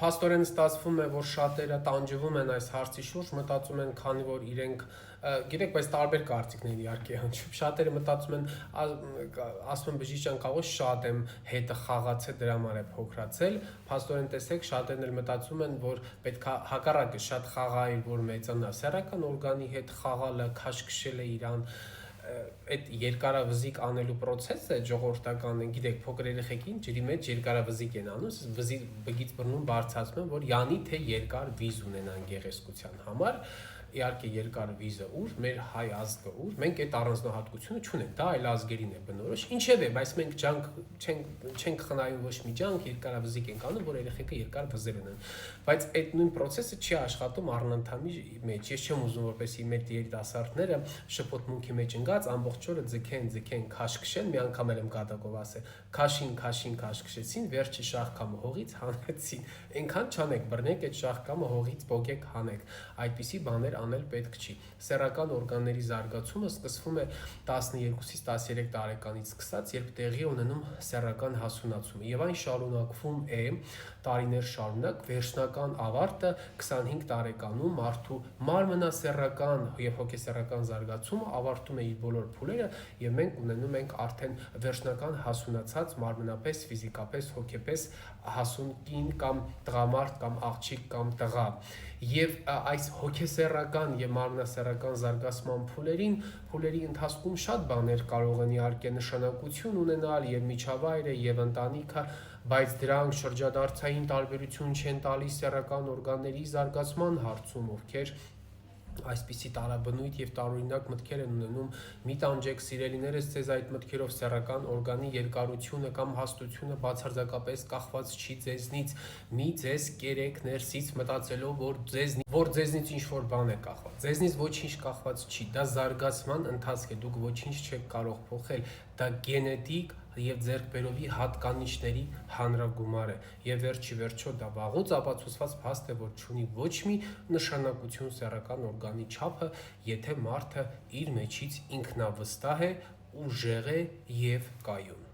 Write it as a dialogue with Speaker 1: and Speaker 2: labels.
Speaker 1: Փաստորեն ստացվում է, որ շատերը տանջվում են այս հարցի շուրջ, մտածում են, քանի որ իրենք գիտեք, բայց տարբեր կարծիքներ իհարկե հնչում։ Շատերը մտածում են, ասում են բժիշկ ջան, կարող է շատ եմ հետը խաղացել, դրա համար է փոքրացել։ Փաստորեն տեսեք, շատերն էլ մտածում են, որ պետք է հակառակը շատ խաղայր, որ մեծանա։ Սեռական օրգանի հետ խաղալը, քաշքշելը իրան այդ երկարավզիկ անելու process-ը ժողովրդական են, գիտեք, փոքր երեխեքին ջրի մեջ երկարավզիկ են անում, վզի բգից բռնում բարձրացնում են, որ յանի թե երկար վիզ ունենան գեղեցկության համար, իհարկե երկար վիզը ուր, մեր հայ ազգը ուր, մենք այդ առանձնահատկությունը չունենք, դա այլ ազգերին է բնորոշ, ինչև է, բայց մենք ջանք չենք խնայում ոչ մի ջանք, երկարավզիկ ենք անում, որ երեխեքը երկար վզեր ունեն, բայց այդ նույն process-ը չի աշխատում առնանդամի մեջ, ես չեմ ուզում որպեսզի մեր երիտասարդները շփոթմունքի մեջ ընկած ամբողջ օրը ձգեն, քաշքշեն, մի անգամ եմ կատակով ասել, քաշին, քաշքշեցին, վերջի շաղկամը հողից հանեցին, այնքան չանեք, բռնեք այդ շաղկամը հողից պոկեք հանեք, այդպիսի բաներ անել պետք չի։ Սեռական օրգանների զարգացումը սկսվում է 12-ից 13 տարեկանից սկսած, երբ տեղի ունենում սեռական հասունացումը, եւ այն շարունակվում է տարիներ շարունակ, վերջնական ավարտը 25 տարեկանում մարդու մարմնասեռական եւ հոգեսեռական զարգացումը ավարտում է իր բոլոր փուլերը եւ մենք ունենում ենք արդեն վերջնական հասունացած մարմնապես, ֆիզիկապես, հոգեպես հասուն կին կամ տղամարդ կամ աղջիկ կամ տղա եւ այս հոգեսեռական եւ մարմնասեռական զարգացման փուլերի ընթացքում շատ բաներ կարող են իհարկե նշանակություն ունենալ եւ միջավայրը եւ ընտանիքը, բայց դրանք շրջադարձային տարբերություն չեն տալիս սեռական օրգանների զարգացման հարցում, ովքեր այսպիսի տարաբնույթ եւ տարօրինակ մտքեր են ունենում, մի տանջեք սիրելիներս, ձեզ այդ մտքերով սեռական օրգանի երկարությունը կամ հաստությունը բացարձակապես կախված չի ձեզնից, մի ձեզ կերեք ներսից մտածելով, որ ձեզնից ինչ-որ բան է կախված, ձեզնից ոչինչ կախված չի, դա զարգացման ընթացք է, դուք ոչինչ չեք կարող փոխել, դա գենետիկ եւ ձեռքբերովի հատկանիշների հանրագումար է եւ վերջի վերջո դա վաղուց ապացուցված փաստ է, որ չունի ոչ մի նշանակություն սեռական օրգանի չափը, եթե մարդը իր մեջից ինքնավստահ է, ուժեղ է եւ կայուն։